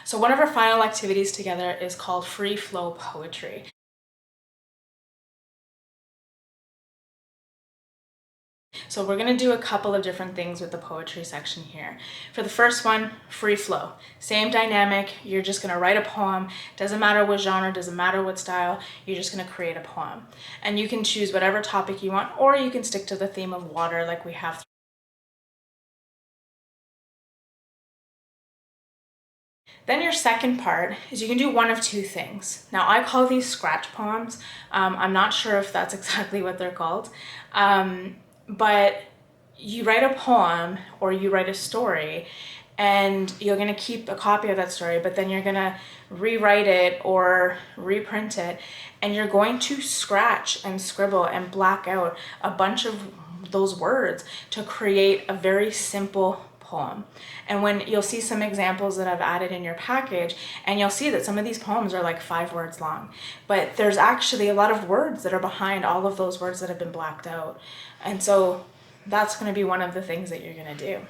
So one of our final activities together is called free flow poetry. So we're going to do a couple of different things with the poetry section here. For the first one, free flow. Same dynamic, you're just going to write a poem. Doesn't matter what genre, doesn't matter what style, you're just going to create a poem. And you can choose whatever topic you want, or you can stick to the theme of water like we have. Then your second part is you can do one of two things. Now I call these scratch poems. I'm not sure if that's exactly what they're called. But you write a poem or you write a story and you're going to keep a copy of that story, but then you're going to rewrite it or reprint it, and you're going to scratch and scribble and black out a bunch of those words to create a very simple poem. And when you'll see some examples that I've added in your package, and you'll see that some of these poems are like 5 words long, but there's actually a lot of words that are behind all of those words that have been blacked out. And so that's going to be one of the things that you're going to do.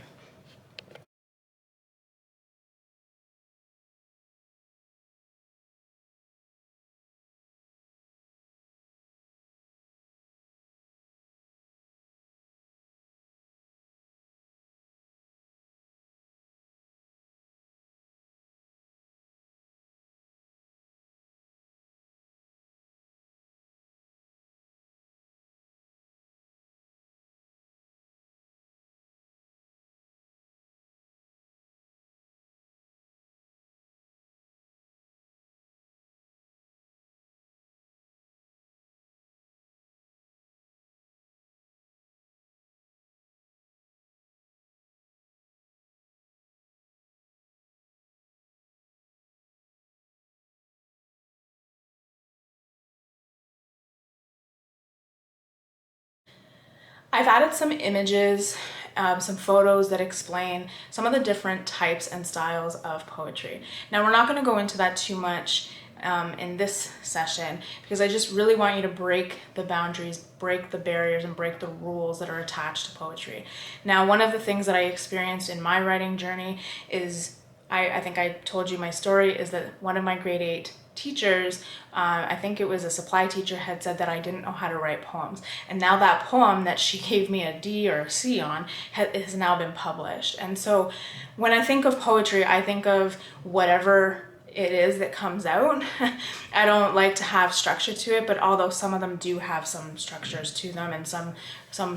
I've added some images, some photos that explain some of the different types and styles of poetry. Now we're not going to go into that too much in this session, because I just really want you to break the boundaries, break the barriers, and break the rules that are attached to poetry. Now, one of the things that I experienced in my writing journey is, I think I told you my story, is that one of my grade 8 teachers, I think it was a supply teacher, had said that I didn't know how to write poems. And now that poem that she gave me a D or a C on has now been published. And so when I think of poetry, I think of whatever it is that comes out. I don't like to have structure to it, but although some of them do have some structures to them and some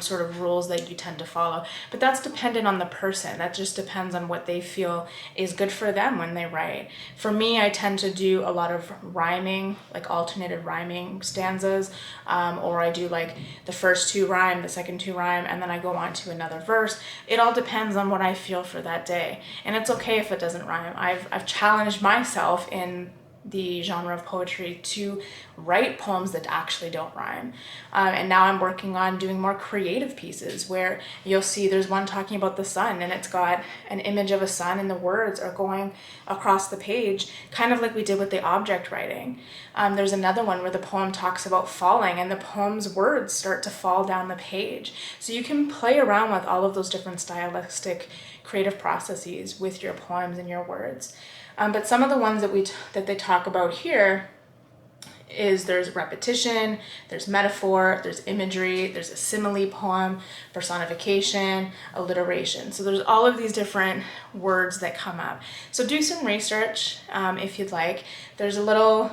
sort of rules that you tend to follow, but that's dependent on the person. That just depends on what they feel is good for them when they write. For me, I tend to do a lot of rhyming, like alternative rhyming stanzas, or I do like the first 2 rhyme, the second 2 rhyme, and then I go on to another verse. It all depends on what I feel for that day, and it's okay if it doesn't rhyme. I've challenged myself in the genre of poetry to write poems that actually don't rhyme. And now I'm working on doing more creative pieces where you'll see there's one talking about the sun, and it's got an image of a sun and the words are going across the page, kind of like we did with the object writing. There's another one where the poem talks about falling and the poem's words start to fall down the page. So you can play around with all of those different stylistic creative processes with your poems and your words. But some of the ones that they talk about here is there's repetition, there's metaphor, there's imagery, there's a simile poem, personification, alliteration. So there's all of these different words that come up. So do some research if you'd like. There's a little,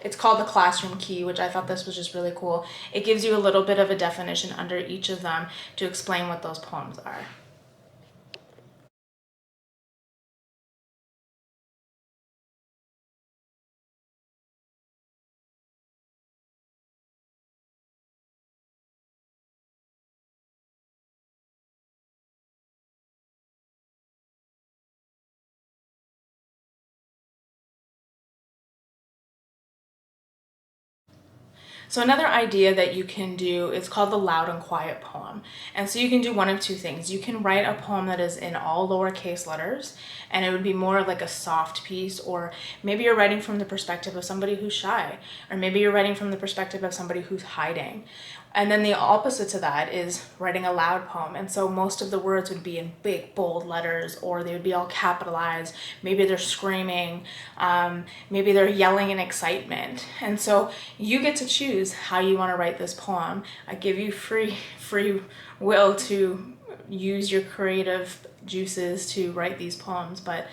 it's called the classroom key, which I thought this was just really cool. It gives you a little bit of a definition under each of them to explain what those poems are. So another idea that you can do is called the loud and quiet poem. And so you can do one of two things. You can write a poem that is in all lowercase letters, and it would be more like a soft piece, or maybe you're writing from the perspective of somebody who's shy, or maybe you're writing from the perspective of somebody who's hiding. And then the opposite to that is writing a loud poem. And so most of the words would be in big, bold letters, or they would be all capitalized. Maybe they're screaming, maybe they're yelling in excitement. And so you get to choose how you want to write this poem. I give you free will to use your creative juices to write these poems. But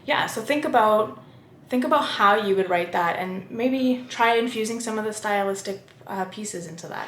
yeah, so think about how you would write that, and maybe try infusing some of the stylistic pieces into that.